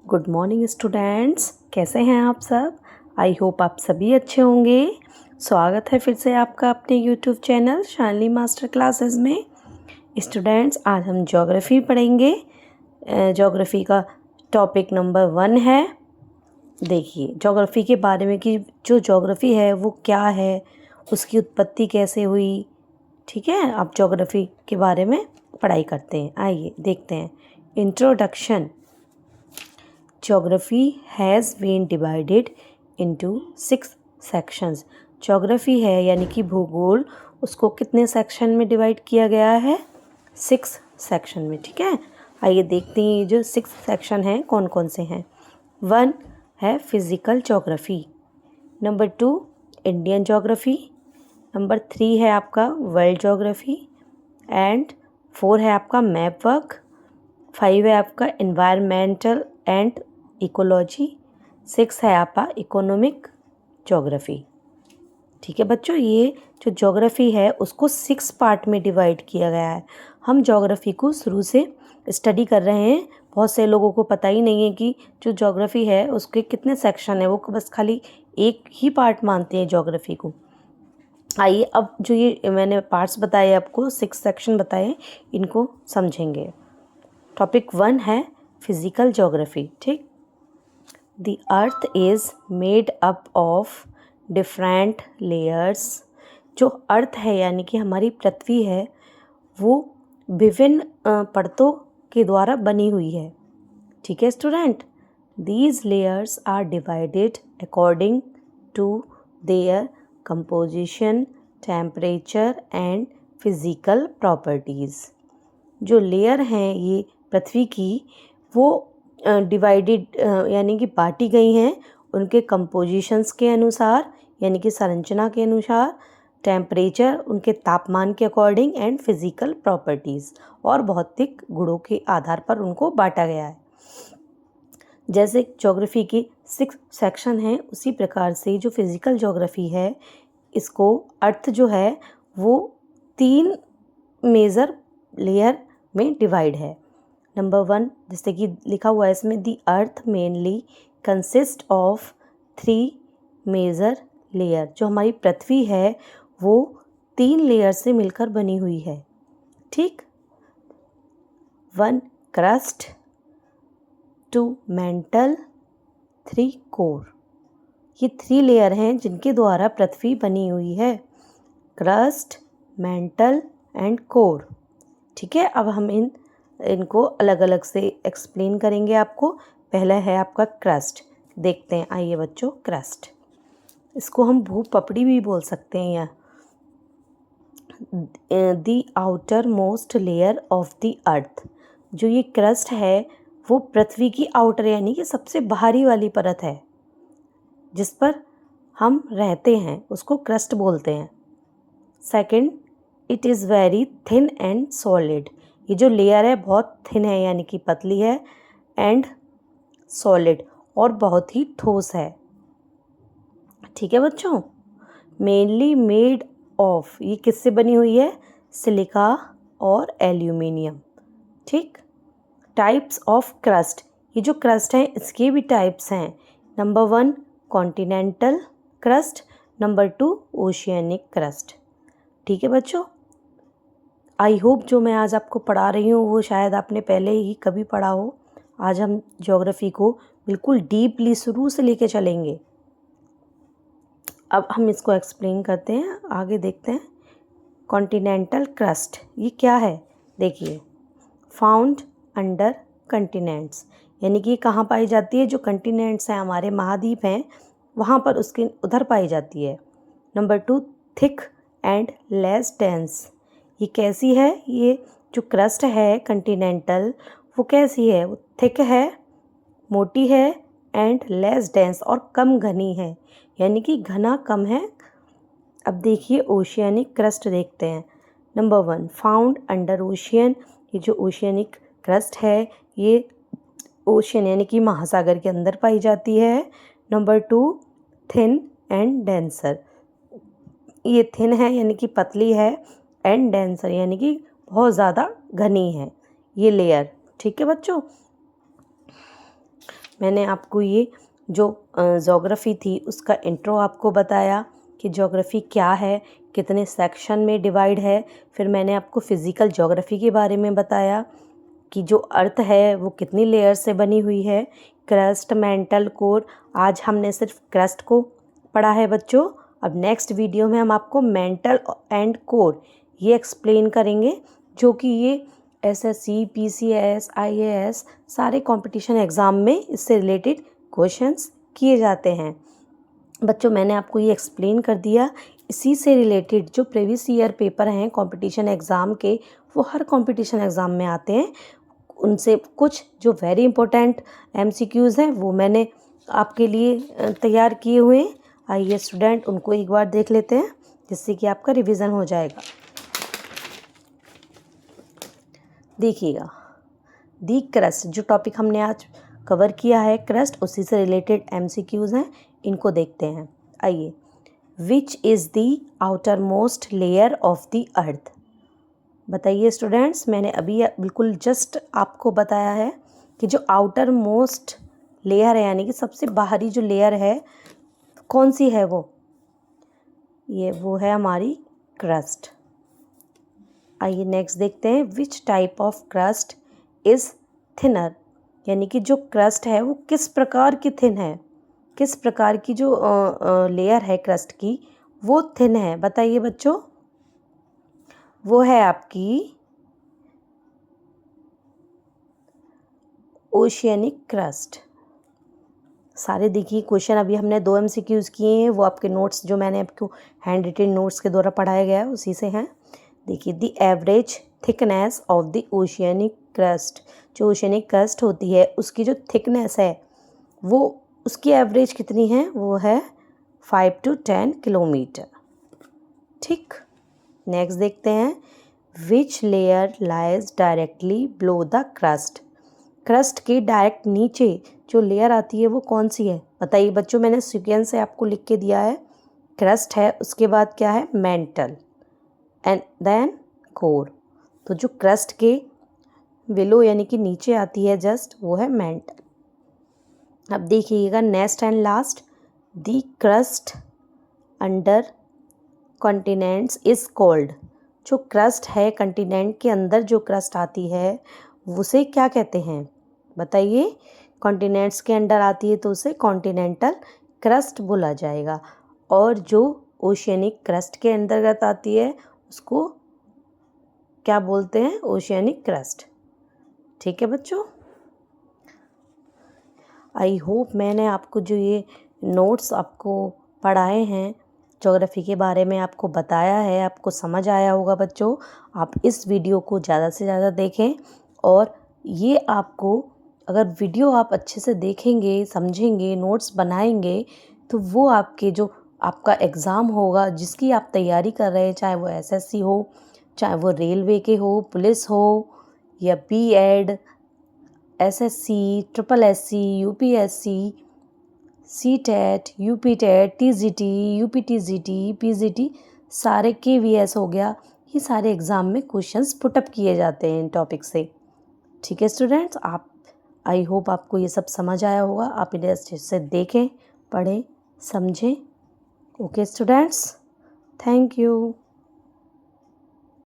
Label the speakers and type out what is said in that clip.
Speaker 1: Good morning students, कैसे हैं आप सब। आई होप आप सभी अच्छे होंगे। स्वागत है फिर से आपका अपने यूट्यूब चैनल शानली मास्टर क्लासेस में। स्टूडेंट्स, आज हम ज्योग्राफी पढ़ेंगे। ज्योग्राफी का टॉपिक नंबर 1 है। देखिए ज्योग्राफी के बारे में कि जो ज्योग्राफी है वो क्या है, उसकी उत्पत्ति कैसे हुई। ठीक है, आप ज्योग्राफी के बारे में पढ़ाई करते हैं। आइए देखते हैं। Introduction. Geography has been divided into 6 sections. Geography है यानी कि भूगोल, उसको कितने सेक्शन में डिवाइड किया गया है? 6 सेक्शन में। ठीक है, आइए देखते हैं ये जो 6 सेक्शन हैं कौन कौन से हैं। 1 है physical geography, number 2 Indian geography, number 3 है आपका वर्ल्ड ज्योग्राफी, एंड 4 है आपका मैप वर्क, 5 है आपका एनवायरमेंटल एंड इकोलॉजी, 6 है आपका इकोनॉमिक ज्योग्राफी। ठीक है बच्चों, ये जो ज्योग्राफी है उसको 6 पार्ट में डिवाइड किया गया है। हम ज्योग्राफी को शुरू से स्टडी कर रहे हैं। बहुत से लोगों को पता ही नहीं है कि जो ज्योग्राफी है उसके कितने सेक्शन है, वो बस खाली एक ही पार्ट मानते हैं ज्योग्राफी को। आइए अब जो ये मैंने पार्ट्स बताए आपको, 6 सेक्शन बताए, इनको समझेंगे। टॉपिक 1 है फिजिकल ज्योग्राफी। ठीक, The earth is made up of different layers। जो अर्थ है यानी कि हमारी पृथ्वी है वो विभिन्न परतों के द्वारा बनी हुई है। ठीक है student, These layers are divided according to their composition, temperature and physical properties। जो लेयर हैं ये पृथ्वी की, वो डिवाइडेड यानी कि बांटी गई हैं उनके कंपोजिशंस के अनुसार, यानी कि संरचना के अनुसार, टेम्परेचर उनके तापमान के अकॉर्डिंग, एंड फिजिकल प्रॉपर्टीज़ और भौतिक गुणों के आधार पर उनको बांटा गया है। जैसे ज्योग्राफी के 6 सेक्शन हैं उसी प्रकार से जो फिजिकल ज्योग्राफी है इसको अर्थ जो है वो 3 मेजर लेयर में डिवाइड है। नंबर 1 जैसे कि लिखा हुआ है इसमें, the earth mainly consist of 3 major layer. जो हमारी पृथ्वी है वो 3 लेयर से मिलकर बनी हुई है। ठीक, 1 क्रस्ट, 2 मेंटल, 3 कोर। ये 3 लेयर हैं जिनके द्वारा पृथ्वी बनी हुई है, क्रस्ट, मेंटल एंड कोर। ठीक है, अब हम इनको अलग अलग से एक्सप्लेन करेंगे आपको। पहला है आपका क्रस्ट, देखते हैं। आइए बच्चों, क्रस्ट, इसको हम भूपपड़ी भी बोल सकते हैं। या the outer most layer of the earth. जो ये क्रस्ट है वो पृथ्वी की आउटर यानी कि सबसे बाहरी वाली परत है जिस पर हम रहते हैं, उसको क्रस्ट बोलते हैं। Second, it is very thin and solid. ये जो लेयर है बहुत थिन है यानी कि पतली है, एंड सॉलिड और बहुत ही ठोस है। ठीक है बच्चों, मेनली मेड ऑफ, ये किससे बनी हुई है? सिलिका और एल्यूमिनियम। ठीक, टाइप्स ऑफ क्रस्ट, ये जो क्रस्ट हैं इसके भी टाइप्स हैं। Number 1 continental crust, number 2 oceanic crust. ठीक है बच्चों, आई होप जो मैं आज आपको पढ़ा रही हूँ वो शायद आपने पहले ही कभी पढ़ा हो। आज हम ज्योग्राफी को बिल्कुल डीपली शुरू से लेके चलेंगे। अब हम इसको एक्सप्लेन करते हैं, आगे देखते हैं। कॉन्टिनेंटल क्रस्ट ये क्या है? देखिए, फाउंड अंडर कंटिनेंट्स, यानी कि कहाँ पाई जाती है? जो कंटिनेंट्स हैं, हमारे महाद्वीप हैं, वहाँ पर उसके उधर पाई जाती है। Number 2 thick and less dense. ये कैसी है? ये जो क्रस्ट है कंटिनेंटल वो कैसी है? वो थिक है, मोटी है, एंड लेस डेंस और कम घनी है, यानी कि घना कम है। अब देखिए ओशियनिक क्रस्ट देखते हैं। Number 1 found under ocean. ये जो ओशियनिक क्रस्ट है ये ओशियन यानी कि महासागर के अंदर पाई जाती है। Number 2 thin and denser. ये थिन है यानी कि पतली है, एंड डेंसर यानी कि बहुत ज़्यादा घनी है ये लेयर। ठीक है बच्चों, मैंने आपको ये जो ज्योग्राफी थी उसका इंट्रो आपको बताया कि ज्योग्राफी क्या है, कितने सेक्शन में डिवाइड है। फिर मैंने आपको फिज़िकल ज्योग्राफी के बारे में बताया कि जो अर्थ है वो कितनी लेयर से बनी हुई है, क्रस्ट, मेंटल, कोर। आज हमने सिर्फ क्रस्ट को पढ़ा है बच्चों। अब नेक्स्ट वीडियो में हम आपको मेंटल एंड कोर ये एक्सप्लेन करेंगे, जो कि ये एसएससी, पीसीएस, आईएएस सारे कंपटीशन एग्ज़ाम में इससे रिलेटेड क्वेश्चंस किए जाते हैं। बच्चों मैंने आपको ये एक्सप्लेन कर दिया। इसी से रिलेटेड जो प्रीवियस ईयर पेपर हैं कंपटीशन एग्ज़ाम के, वो हर कंपटीशन एग्ज़ाम में आते हैं। उनसे कुछ जो वेरी इंपॉर्टेंट एमसीक्यूज़ हैं वो मैंने आपके लिए तैयार किए हुए हैं। आइए स्टूडेंट उनको एक बार देख लेते हैं, जिससे कि आपका रिवीजन हो जाएगा। देखिएगा, दी क्रस्ट जो टॉपिक हमने आज कवर किया है, क्रस्ट, उसी से रिलेटेड एमसीक्यूज़ हैं, इनको देखते हैं। आइए, which is the outer most layer of the earth. बताइए स्टूडेंट्स, मैंने अभी बिल्कुल जस्ट आपको बताया है कि जो आउटर मोस्ट लेयर है, यानी कि सबसे बाहरी जो लेयर है, कौन सी है वो वो है हमारी क्रस्ट। आइए नेक्स्ट देखते हैं, which type of crust is thinner, यानी कि जो क्रस्ट है वो किस प्रकार की थिन है, किस प्रकार की जो लेयर है क्रस्ट की वो थिन है। बताइए बच्चों, वो है आपकी ओशियनिक क्रस्ट। सारे देखिए क्वेश्चन अभी हमने 2 एमसीक्यूज़ किए हैं, वो आपके नोट्स जो मैंने आपको हैंड रिटेन नोट्स के द्वारा पढ़ाया गया है उसी से हैं। देखिए, the average thickness of the oceanic crust, जो ओशियनिक क्रस्ट होती है उसकी जो थिकनेस है वो उसकी एवरेज कितनी है, वो है 5 to 10 किलोमीटर। ठीक, नेक्स्ट देखते हैं, which layer lies directly below the crust. Crust के डायरेक्ट नीचे जो लेयर आती है वो कौन सी है। बताइए बच्चों, मैंने सीक्वेंस से आपको लिख के दिया है। क्रस्ट है, उसके बाद क्या है, मेंटल, एंड देन कोर। तो जो क्रस्ट के बिलो यानी कि नीचे आती है जस्ट, वो है मेंटल। अब देखिएगा next and last, the crust under continents is called. जो क्रस्ट है कॉन्टिनेंट के अंदर जो क्रस्ट आती है उसे क्या कहते हैं। बताइए, कॉन्टिनेंट्स के अंडर आती है तो उसे कॉन्टिनेंटल क्रस्ट बोला जाएगा, और जो ओशियनिक क्रस्ट के अंतर्गत आती है उसको क्या बोलते हैं, ओशियनिक क्रस्ट। ठीक है बच्चों, आई होप मैंने आपको जो ये नोट्स आपको पढ़ाए हैं, ज्योग्राफी के बारे में आपको बताया है, आपको समझ आया होगा बच्चों। आप इस वीडियो को ज़्यादा से ज़्यादा देखें, और ये आपको अगर वीडियो आप अच्छे से देखेंगे, समझेंगे, नोट्स बनाएंगे, तो वो आपके जो आपका एग्ज़ाम होगा जिसकी आप तैयारी कर रहे हैं, चाहे वो एसएससी हो, चाहे वो रेलवे के हो, पुलिस हो, या BEd, SSC, triple SC, UPSC, CTET, UPTET, TGT, UPTGT, PGT, सारे केवीएस हो गया, ये सारे एग्ज़ाम में क्वेश्चंस पुटअप किए जाते हैं इन टॉपिक से। ठीक है स्टूडेंट्स, आप आई होप आपको ये सब समझ आया होगा। आप इन्हें अच्छे से देखें, पढ़ें, समझें। Okay students, thank you.